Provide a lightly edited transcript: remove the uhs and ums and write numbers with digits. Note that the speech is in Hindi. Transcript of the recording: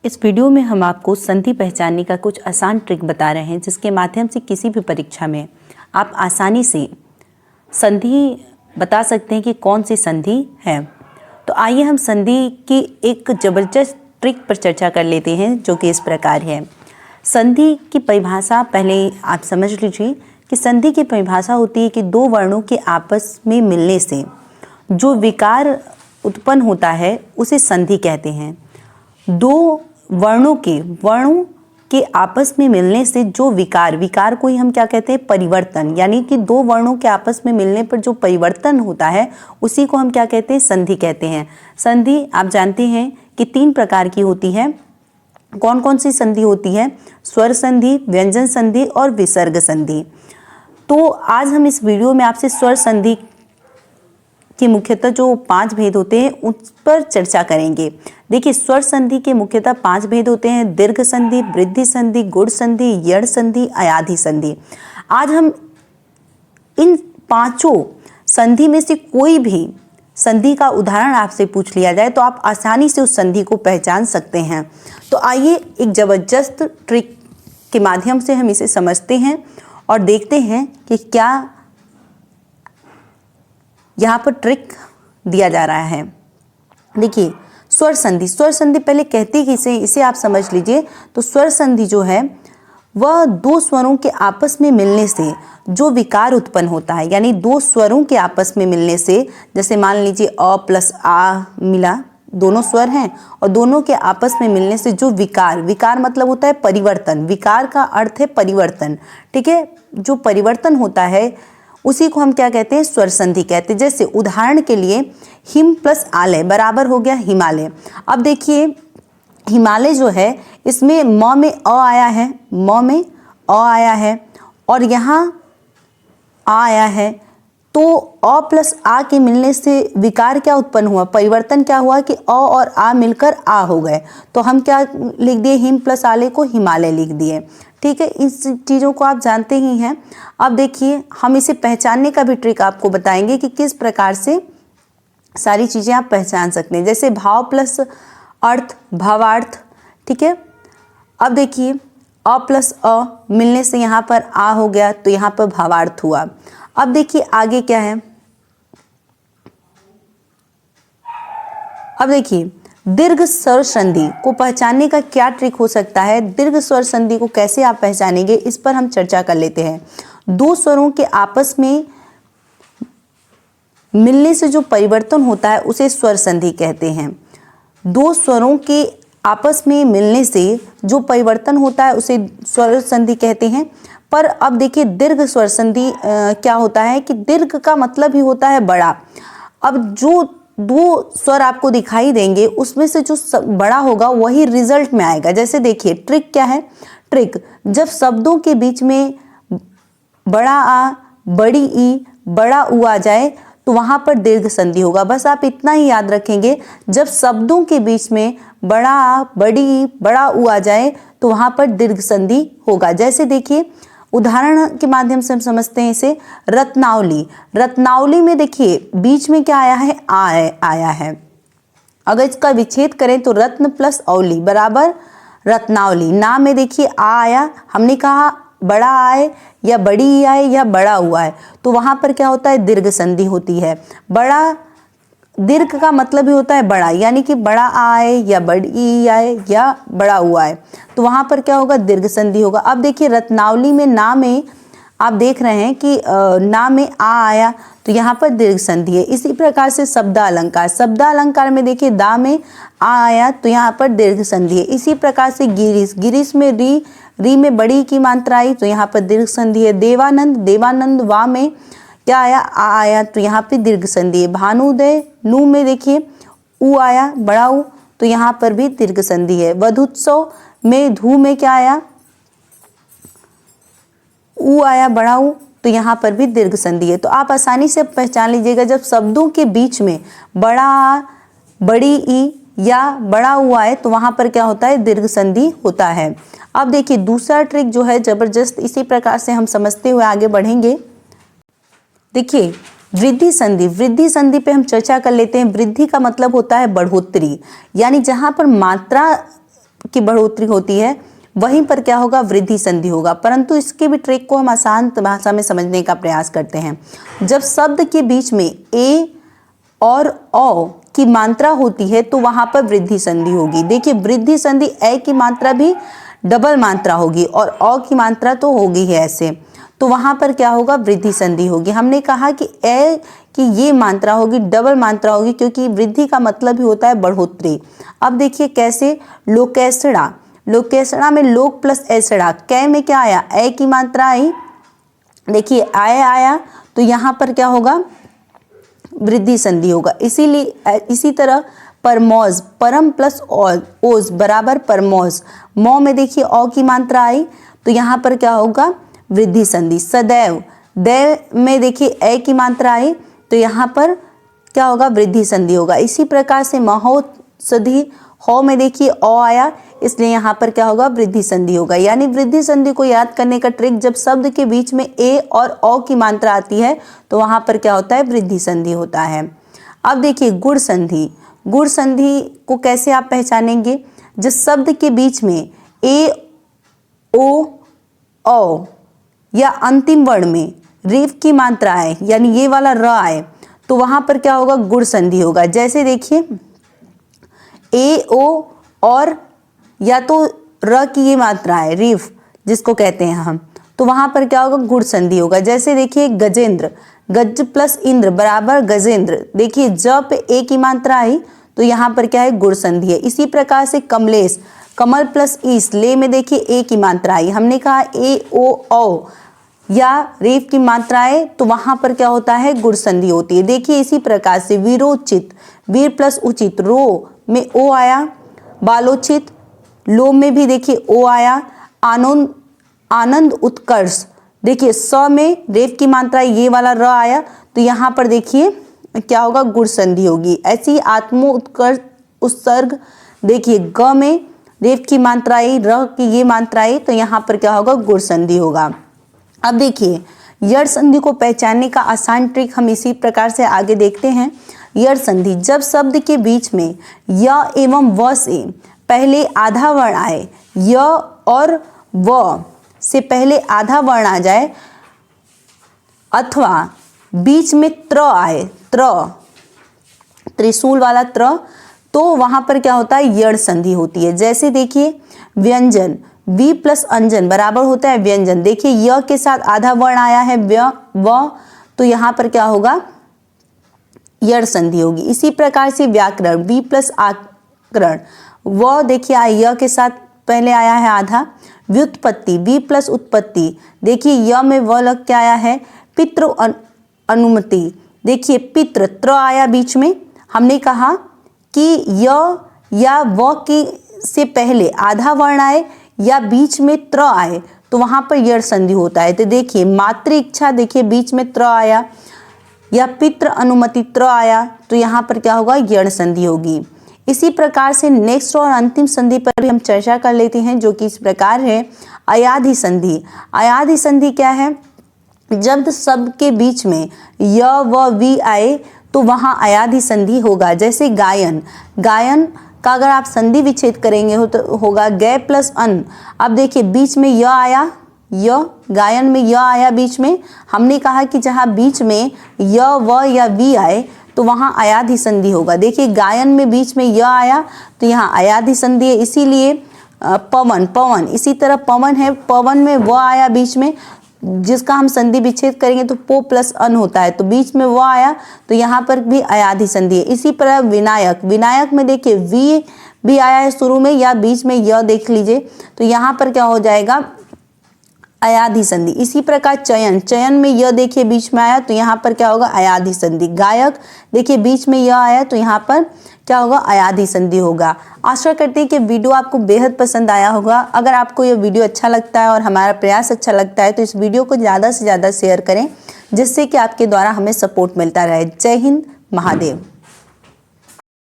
इस वीडियो में हम आपको संधि पहचानने का कुछ आसान ट्रिक बता रहे हैं जिसके माध्यम से किसी भी परीक्षा में आप आसानी से संधि बता सकते हैं कि कौन सी संधि है। तो आइए हम संधि की एक ज़बरदस्त ट्रिक पर चर्चा कर लेते हैं जो कि इस प्रकार है। संधि की परिभाषा पहले आप समझ लीजिए कि संधि की परिभाषा होती है कि दो वर्णों के आपस में मिलने से जो विकार उत्पन्न होता है उसे संधि कहते हैं। दो वर्णों के आपस में मिलने से जो विकार को ही हम क्या कहते हैं, परिवर्तन, यानी कि दो वर्णों के आपस में मिलने पर जो परिवर्तन होता है उसी को हम क्या कहते हैं, संधि कहते हैं। संधि आप जानते हैं कि 3 प्रकार की होती है। कौन कौन सी संधि होती है? स्वर संधि, व्यंजन संधि और विसर्ग संधि। तो आज हम इस वीडियो में आपसे स्वर संधि कि मुख्यतः जो 5 भेद होते हैं उस पर चर्चा करेंगे। देखिए, स्वर संधि के मुख्यतः 5 भेद होते हैं: दीर्घ संधि, वृद्धि संधि, गुण संधि, यड़ संधि, अयाधि संधि। आज हम इन 5 संधि में से कोई भी संधि का उदाहरण आपसे पूछ लिया जाए तो आप आसानी से उस संधि को पहचान सकते हैं। तो आइए एक जबरदस्त ट्रिक के माध्यम से हम इसे समझते हैं और देखते हैं कि क्या यहाँ पर ट्रिक दिया जा रहा है। देखिए, स्वर संधि पहले कहती किसे, इसे आप समझ लीजिए। तो स्वर संधि जो है वह दो स्वरों के आपस में मिलने से जो विकार उत्पन्न होता है, यानी दो स्वरों के आपस में मिलने से, जैसे मान लीजिए अ प्लस आ मिला, दोनों स्वर हैं और दोनों के आपस में मिलने से जो विकार मतलब होता है परिवर्तन। विकार का अर्थ है परिवर्तन, ठीक है। जो परिवर्तन होता है उसी को हम क्या कहते हैं, स्वर संधि कहते हैं। जैसे उदाहरण के लिए हिम प्लस आलय बराबर हो गया हिमालय। अब देखिए, हिमालय जो है इसमें म में अ आया है, म में अ आया है और यहाँ आ आया है। तो अ प्लस आ के मिलने से विकार क्या उत्पन्न हुआ, परिवर्तन क्या हुआ कि अ और आ मिलकर आ हो गए। तो हम क्या लिख दिए, हिम प्लस आलय को हिमालय लिख दिए, ठीक है। इस चीज़ों को आप जानते ही हैं। अब देखिए, हम इसे पहचानने का भी ट्रिक आपको बताएंगे कि किस प्रकार से सारी चीज़ें आप पहचान सकते हैं। जैसे भाव प्लस अर्थ, भावार्थ, ठीक है। अब देखिए, अ प्लस अ मिलने से यहाँ पर आ हो गया तो यहाँ पर भावार्थ हुआ। अब देखिए आगे क्या है। अब देखिए, दीर्घ स्वर संधि को पहचानने का क्या ट्रिक हो सकता है, दीर्घ स्वर संधि को कैसे आप पहचानेंगे, इस पर हम चर्चा कर लेते हैं। दो स्वरों के आपस में मिलने से जो परिवर्तन होता है उसे स्वर संधि कहते हैं। दो स्वरों के आपस में मिलने से जो परिवर्तन होता है उसे स्वर संधि कहते हैं। पर अब देखिए, दीर्घ स्वर संधि क्या होता है कि दीर्घ का मतलब ही होता है बड़ा। अब जो दो स्वर आपको दिखाई देंगे उसमें से जो बड़ा होगा वही रिजल्ट में आएगा। जैसे देखिए, ट्रिक क्या है, ट्रिक जब शब्दों के बीच में बड़ा आ, बड़ी ई, बड़ा उ आ जाए तो वहां पर दीर्घ संधि होगा। बस आप इतना ही याद रखेंगे, जब शब्दों के बीच में बड़ा आ, बड़ी ई, बड़ा उ आ जाए तो वहां पर दीर्घ संधि होगा। जैसे देखिए, उदाहरण के माध्यम से हम समझते हैं इसे। रत्नावली में देखिए बीच में क्या आया है, आया है। अगर इसका विच्छेद करें तो रत्न प्लस औली बराबर रत्नावली। नाम में देखिए आ आया, हमने कहा बड़ा आए या बड़ी आए या बड़ा हुआ है तो वहां पर क्या होता है, दीर्घ संधि होती है। बड़ा, दीर्घ का मतलब ही होता है बड़ा, यानी कि बड़ा आए या बड़ी आए या बड़ा हुआ है तो वहां पर क्या होगा, दीर्घ संधि होगा। अब देखिए, रत्नावली में ना में आप देख रहे हैं कि ना में आ आया तो यहाँ पर दीर्घ संधि है। इसी प्रकार से शब्दालंकार में देखिए दा में आ आया तो यहाँ पर दीर्घ संधि है। इसी प्रकार से गिरीश में री में बड़ी की मात्रा आई तो यहाँ पर दीर्घ संधि है। देवानंद वा में क्या आया, आ आया तो यहाँ पे दीर्घ संधि है। भानुदय नू में देखिए उ आया, बड़ा उ, तो यहाँ पर भी दीर्घ संधि है। वधुत्सव में धू में क्या आया, उ आया, बड़ा उ, तो यहाँ पर भी दीर्घ संधि है। तो आप आसानी से पहचान लीजिएगा, जब शब्दों के बीच में बड़ा आ, बड़ी ई या बड़ा उ आए तो वहां पर क्या होता है, दीर्घ संधि होता है। अब देखिए, दूसरा ट्रिक जो है जबरदस्त, इसी प्रकार से हम समझते हुए आगे बढ़ेंगे। देखिए, वृद्धि संधि पे हम चर्चा कर लेते हैं। वृद्धि का मतलब होता है बढ़ोतरी, यानी जहां पर मात्रा की बढ़ोतरी होती है वहीं पर क्या होगा, वृद्धि संधि होगा। परंतु इसके भी ट्रिक को हम आसान भाषा में समझने का प्रयास करते हैं। जब शब्द के बीच में ए और औ की मात्रा होती है तो वहां पर वृद्धि संधि होगी। देखिए वृद्धि संधि ए की मात्रा भी डबल मात्रा होगी और औ की मात्रा तो होगी ही ऐसे, तो वहां पर क्या होगा, वृद्धि संधि होगी। हमने कहा कि ए की ये मात्रा होगी डबल मात्रा होगी, क्योंकि वृद्धि का मतलब ही होता है बढ़ोतरी। अब देखिए कैसे, लोकेसड़ा, लोकेसड़ा में लोक प्लस एसड़ा, कै में क्या आया, ए की मात्रा आई, देखिए आया तो यहाँ पर क्या होगा, वृद्धि संधि होगा। इसीलिए इसी तरह परमौज, परम प्लस ओज बराबर परमौज, मौ में देखिए औ की मात्रा आई तो यहाँ पर क्या होगा, वृद्धि संधि। सदैव, दैव में देखिए ए की मात्रा आई तो यहाँ पर क्या होगा, वृद्धि संधि होगा। इसी प्रकार से महोषधि, हौ में देखिए औ आया इसलिए यहाँ पर क्या होगा, वृद्धि संधि होगा। यानी वृद्धि संधि को याद करने का ट्रिक, जब शब्द के बीच में ए और औ की मात्रा आती है तो वहां पर क्या होता है, वृद्धि संधि होता है। अब देखिए गुण संधि, गुण संधि को कैसे आप पहचानेंगे, जिस शब्द के बीच में ए ओ औ या अंतिम वर्ण में रेफ की मात्रा आए यानी ये वाला र आए तो वहां पर क्या होगा, गुण संधि होगा। जैसे देखिए ए ओ और या तो र की ये मात्रा है रेफ जिसको कहते हैं हम, तो वहां पर क्या होगा, गुण संधि होगा। जैसे देखिए गजेंद्र, गज प्लस इंद्र बराबर गजेंद्र, देखिए ज पे ए की मात्रा आई तो यहाँ पर क्या है, गुण संधि है। इसी प्रकार से कमलेश, कमल प्लस ईस, ले में देखिए ए की मात्रा आई, हमने कहा ए ओ औ या रेफ की मात्रा है तो वहां पर क्या होता है, गुण संधि होती है। देखिए इसी प्रकार से वीरोचित, वीर प्लस उचित, रो में ओ आया, बालोचित, लो में भी देखिए ओ आया, आनंद, आनंद उत्कर्ष, देखिए स में रेफ की मात्रा ये वाला र आया तो यहाँ पर देखिए क्या होगा, गुण संधि होगी। ऐसी आत्मो उत्कर्ष उत्सर्ग, देखिए ग में रेफ की मात्रा आई, र की ये मात्रा आई तो यहाँ पर क्या होगा, गुण संधि होगा। अब देखिए यड़ संधि को पहचानने का आसान ट्रिक हम इसी प्रकार से आगे देखते हैं। यड़ संधि, जब शब्द के बीच में य एवं व से पहले आधा वर्ण आए, य और व से पहले आधा वर्ण आ जाए अथवा बीच में त्र आए, त्र, त्रिशूल वाला त्र, तो वहां पर क्या होता है, यड़ संधि होती है। जैसे देखिए व्यंजन, वी प्लस अंजन बराबर होता है व्यंजन, देखिए य के साथ आधा वर्ण आया है व तो यहाँ पर क्या होगा, यड़ संधि होगी। इसी प्रकार से व्याकरण, वी प्लस आकरण, व देखिए य के साथ पहले आया है आधा। व्युत्पत्ति, वी प्लस उत्पत्ति, देखिए य में व लग के आया है। पितृ अनुमति, देखिए पितृ, त्र आया बीच में, हमने कहा कि य या व की से पहले आधा वर्ण आए या बीच में त्र आए तो वहां पर यड़ संधि होता है। तो देखिए मातृ इच्छा, देखिए बीच में त्र आया, या पितृ अनुमति त्र आया तो यहाँ पर क्या होगा, यड़ संधि होगी। इसी प्रकार से नेक्स्ट और अंतिम संधि पर भी हम चर्चा कर लेते हैं, जो कि इस प्रकार है अयाधि संधि। अयाधि संधि क्या है, जब शब्द के बीच में य व वी आए तो वहां अयाधि संधि होगा। जैसे गायन, गायन का अगर आप संधि विच्छेद करेंगे हो तो होगा गै प्लस अन। अब देखिए बीच में य आया, य, गायन में य आया बीच में, हमने कहा कि जहाँ बीच में य व या वी आए तो वहाँ अयाधि संधि होगा। देखिए गायन में बीच में य आया तो यहाँ अयाधि संधि है, इसीलिए पवन, पवन, इसी तरह पवन है, पवन में व आया बीच में, जिसका हम संधि विच्छेद करेंगे तो पो प्लस अन होता है, तो बीच में वो आया तो यहाँ पर भी अयाधि संधि है। इसी प्रकार विनायक, विनायक में देखिए वी भी आया है शुरू में या बीच में य देख लीजिए तो यहाँ पर क्या हो जाएगा, अयाधि संधि। इसी प्रकार चयन, चयन में य देखिए बीच में आया तो यहाँ पर क्या होगा, अयाधि संधि। गायक देखिए बीच में य आया तो यहाँ पर क्या होगा, अयाधि संधि होगा। आशा करते हैं कि वीडियो आपको बेहद पसंद आया होगा। अगर आपको यह वीडियो अच्छा लगता है और हमारा प्रयास अच्छा लगता है तो इस वीडियो को ज़्यादा से ज़्यादा शेयर करें, जिससे कि आपके द्वारा हमें सपोर्ट मिलता रहे। जय हिंद, महादेव।